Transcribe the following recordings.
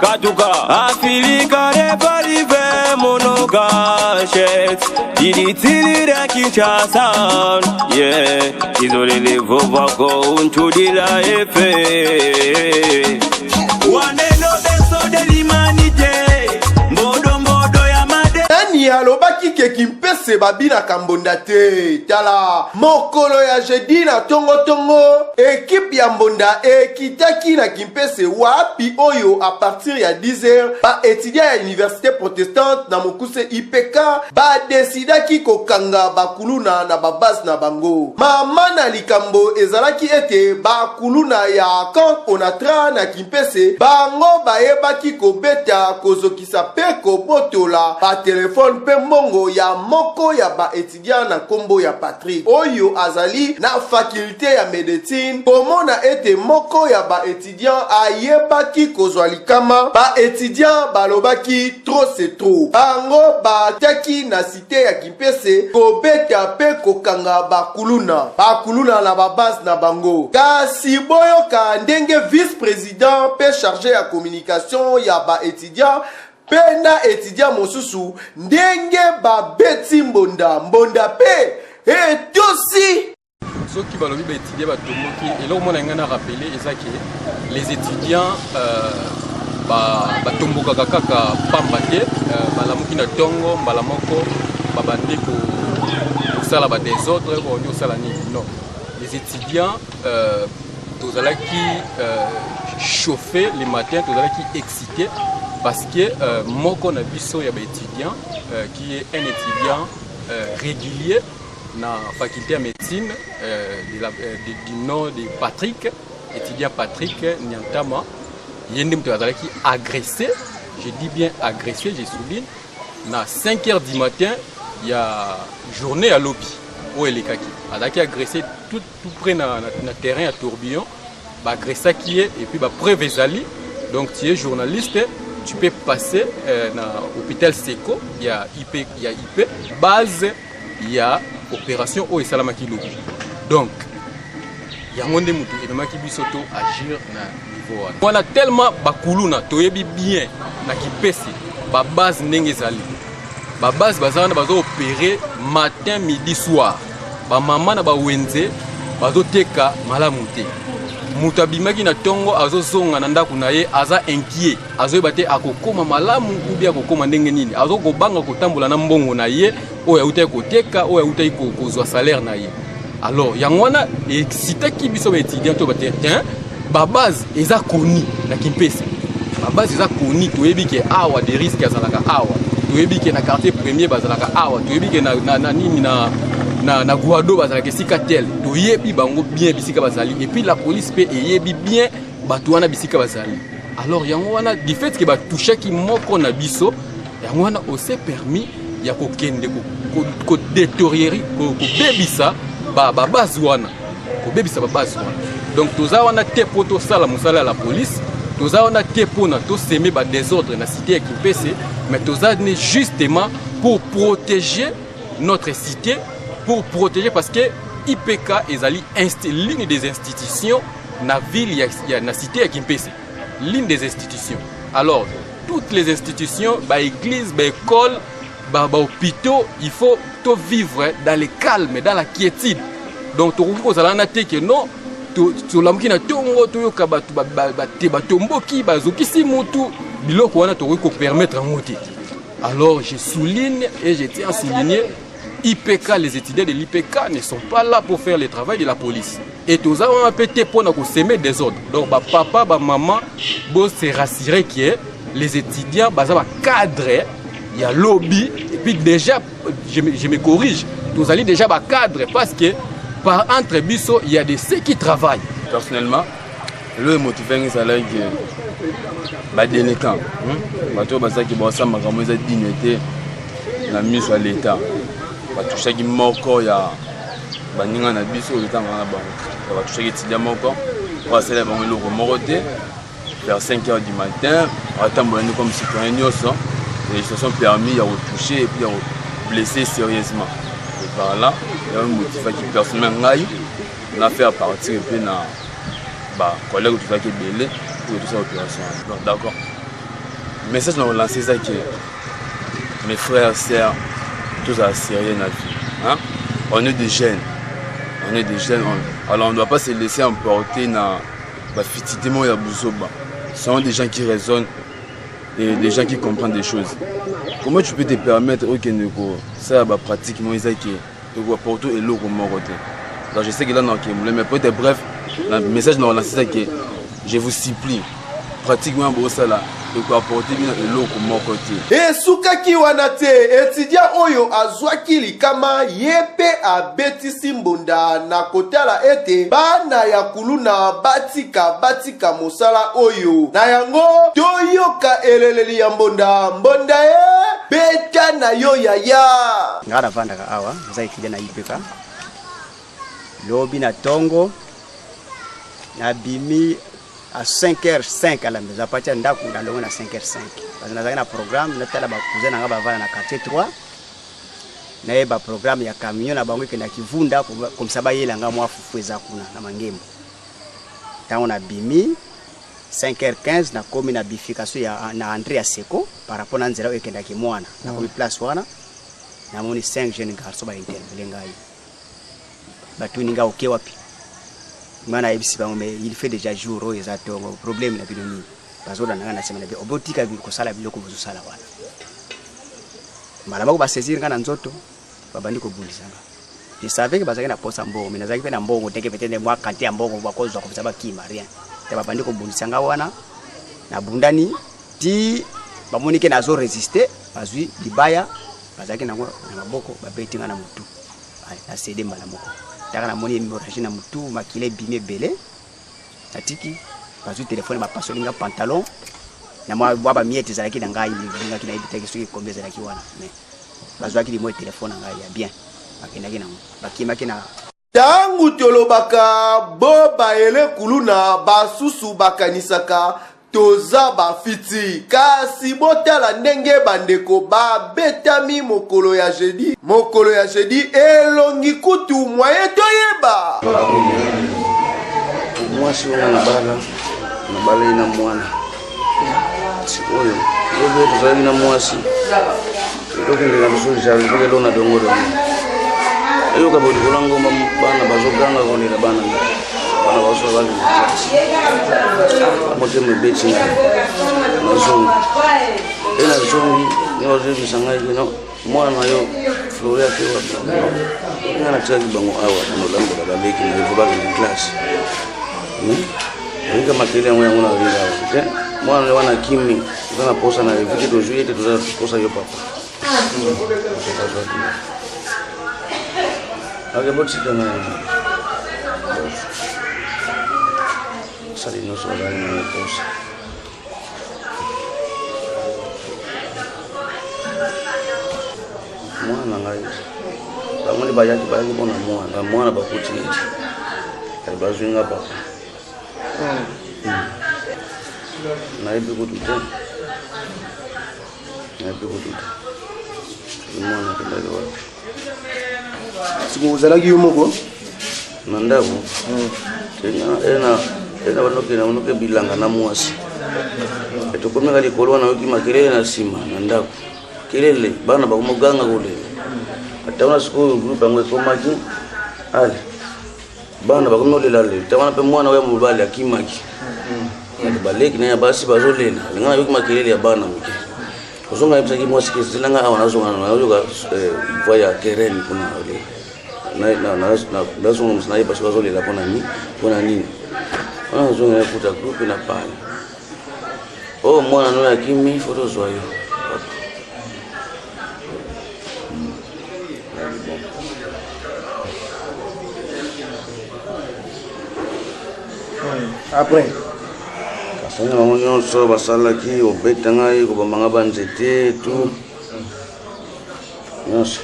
Katuka Afilika Reparive Monogachet Iditili Kinshasa. Yeah, Izolele Vovako Untudila Efe. Waneno Benso de l'humanité. Mbodo ya made. Nani alobaki ke kimpese babina kambonda te. Tala mokolo ya jeudi na tongo équipe ya mbonda ekitaki na kimpese wapi oyo a partir ya 10h ba étudiant ya université protestante na mokuse IPK ba decidaki kokanga bakuluna na babase na bango. Mama na likambo ezalaki ete bakuluna ya camp Onatra na kimpese bango bayebaki kobeta kozokisa pe kobotola ba telefone pe mbongo ya moko ya ba étudiant na kombo ya Patrick oyo azali na faculté ya médecine. Komona ete moko ya ba étudiant ayebaki kozwa likama ba étudiant balobaki trop c'est trop. Bango bataki na cité ya Kimpese kobeta pe kokanga bakuluna na babase na bango. Kasi boyoka ndenge vice-président pe chargé ya communication ya ba étudiant pena étudiant mosusu ndenge babeti mbonda pe etosi. Ceux qui vont étudier et là on a rappelé les étudiants batomboka kaka pambate balamuki na tongo balamoko babande ko sala ba des autres ko nyo sala ni. Non, les étudiants tozalaki chauffer les matins, tozalaki excité parce que moko na biso ya ba étudiant qui est un étudiant régulier na faculté de médecine du nom de Patrick, étudiant Patrick Nyantama, yendem to azalaki agressé, je dis bien agressé, je souligne, na 5h du matin, il y a journée à lobby où elle est kaki. Azalaki agressé tout près na terrain à tourbillon, ba agressé qui est et puis ba preuve ezali. Donc tu es journaliste, tu peux passer na hôpital Seko, il y a IP base, il y a opération au Salamaki lobby. Donc il y a un monde et même qui bisoto agir na niveau. On a tellement bakuluna toyebi bien na kipesi ba base ndenge zali. Ba base bazana bazo opérer matin midi soir. Ba mama na ba wenze bazo teka malamu te. Mutabimaki na tongo azozonga na ndako na ye aza inquiet. Azoyebate akokoma malamu ou bien akokoma ndenge nini. Azokobanga kotambola na mbongo na ye oyo autai koteka oyo autai kozwa salaire na ye. Alors yangwana excitaki biso ba étudiant to bate ba base eza koni na Kimpese. Ba base eza koni toyebi ke awa des risques azalaka awa. Toyebi ke na quartier premier bazalaka awa. Toyebi ke na nini na Guado bazalaka sika tel. Toyebi bango bien bisika bazali et puis la police pe eyebi bien batwana bisika bazali. Alors yangwana du fait que ba touchaki moko na biso yangwana on s'est permis ya kokende ko détériorer ko bebisa ba base wana ko bebisa ba base wana. Donc toza wana te poto sala musala la police, toza wana te pona to semer ba désordre na cité ya Kimpese, mais toza né justement pour protéger notre cité, pour protéger parce que IPK ezali l'une des institutions na ville ya na cité ya Kimpese, l'une des institutions. Alors toutes les institutions, ba église, ba école, hôpitaux, il faut tout vivre dans le calme, dans la quiétude. Donc, tu as dit que non, tu as permettre à alors, je souligne et je tiens à souligner, IPK, les étudiants de l'IPK ne sont pas là pour faire le travail de la police. Et tous avons un petit pour semer des ordres. Donc, papa, maman, se rassurer que les étudiants, cadre. Il y a lobby et puis déjà je me corrige, nous allons déjà cadre parce que par entre biso il y a des ceux qui travaillent. Personnellement, le motivé c'est là que ba délinquant bato bazaki bossa makambo za dignité na mise à l'état ba toucher ki moko ya baninga na biso l'état na bango ba toucher ki tidia moko ba sala bango le remoroté vers 5h du matin attendre comme citoyen nyoso. Les gens sont permis à retoucher et puis à blesser sérieusement. Et par là, il y a un motif qui personnellement on a fait à partir et puis na collègue tout ça qui est belé pour toute cette opération. D'accord. Le message nous relancé ça que mes frères, sœurs, tous à sérieux dans la vie. Hein? On est des jeunes. On est des jeunes. Alors on ne doit pas se laisser emporter dans la fitité de Bouzoba. Ce sont des gens qui raisonnent et des gens qui comprennent des choses. Comment tu peux te permettre ça va pratiquement ça qui est pour tout et l'eau comme mon côté. Donc je sais que là non mais peut-être bref, le message nous relancé ça que je vous supplie pratiquement pour ça là de quoi apporter bien l'eau comme mon côté. Et soukaki wanate étudiant oyo azwaki likama yepe abetisi mbonda na kotala ete bana ya kuluna batika mosala oyo na yango toyoka eleleli ya mbonda ye beta na yo yaya ngara vandaka awa za ikija na ipeka lobi na tongo na bimi à 5h05 à la maison. À partir de là, on a 5h05. Parce que nous avons un programme, nous avons un cousin dans quartier 3. Nous avons un programme, il y a un camion qui est vunda comme ça, il y a un mangemo. Quand on a bimi, 5h15, na komi na bification na André Seko par rapport à Nzela qui est moana. Na komi place wana, na moni 5 jeunes garçons ba intervenir ngai. Ba tuninga oké wapi. Il fait déjà jour et ça problème na bidoni parce que dans na semaine bi obotika bi ko sala biloko bozo sala wana malaba ko ba saisir kana nzoto babandi ko bulisanga je savais que bazaki na posa mbongo mais nazaki pe na mbongo teke peut-être moi kanti ya mbongo ba kozwa comme ça ba kima rien te babandi ko bulisanga wana na bundani ti bamonike nazo résister bazwi libaya bazaki na maboko ba betinga na mutu ai na cédé malamoko Dans la monnaie, je na mutu makile bimé belé. Tatiki, parce que téléphone m'a passé linga pantalon. Na moi baba miete zalaki nanga linga kina ibitaki soki kombe zalaki wana. Mais parce que moi téléphone nanga ya bien. Bakina kina bakima kina tangu tolobaka boba ele kuluna basusu bakanisaka toza bafiti kasi botala ndenge bandeko babetami mokolo ya jeudi elongi kutu mwaye toyeba mwasi wana bala ina mwana oyo oyo tozali na mwasi tokendela mosuli jali tokelo na dongo eyo kabodi kolango bana bazoganga konela bana basovali motema ebeti na zongi ena zongi niwazebisanga ino mwana na yo flori ake nga natikaki bango awa nolambola baleki na revo bakende classe olinga makele yango yango na olinga awa te mwana na wana kimi oza na posa na revo te tozwi ete toza posa yo papa ake botikanga sali nyonso bazali na posa mwana ngai bamoni bayaki mpona mwana bakuti ete kali bazwinga papa nayebi kutu te mwana kendaki wapi siku ozalaki yo moko na ndako ena banoke bilanga na mwasi etokomeka likolo wana yoki makelele na nsima na ndako kelele bana bakomoganga kolela ata wana sikoyo groupe yango ekomaki ale bana bakomi olela lelo ta wana mpe mwana oya mobali akimaki baleki na ya basi bazolela alinga na yoki makelele ya bana moke ozonga yebisaki mwasi kezelanga awa nayoka voie ya kerene mpona olela nazonga mosi nayeba soki bazolela mpona nini wana nazonga yakuta groupe na pale o mwana noyo akimi foto ozwa yo après kasanga bango nyonso basalaki obeta ngai kobambanga banzete tu nyonso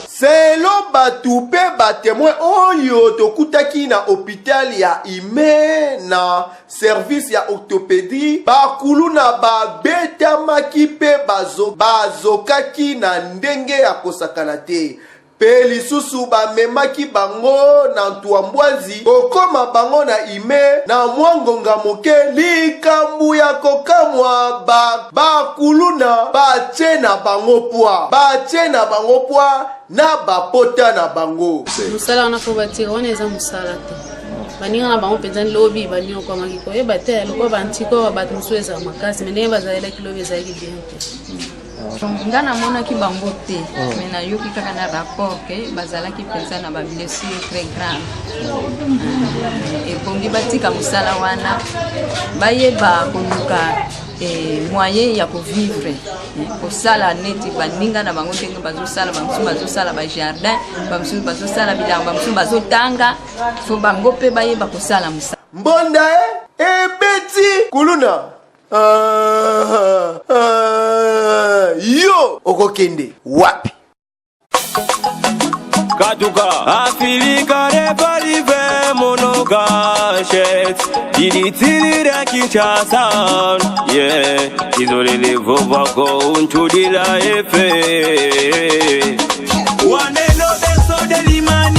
selo batu mpe batemoin oyo tokutaki na hôpital ya ime na service ya orthopédie bakuluna babetamaki mpe bazokaki na ndenge ya kosakana te pe lisusu bamemaki bango na Ntwambwazi kokoma bango na ime na mwangonga moke likambu ya kokamwa bakuluna batie na bango poa na bapota na bango musala wana ko batira wana eza musala te baninga na bango penza lobi banio kwa makiko e bate lokwa bantiko babat musueza makasi mene bazaela kilobi zaiki bien nga namonaki bango te me nayoki kaka na rapport ke bazalaki penza na bablessure très grave ebongi batika mosala wana bayeba koluka moyen ya kovivre kosala neti baninga na bango ndenge bazosala bamosusu bazosala bajardin bamosusu bazosala bilanga bamosusu bazotanga fo bango mpe bayeba kosala mosala mbonda ebeti kuluna yo okokende wapi Katuka Afilika reparive monogachet Iditilira Kinshasa Yeah Izolele vovako untudila efe Wanelo beso de limani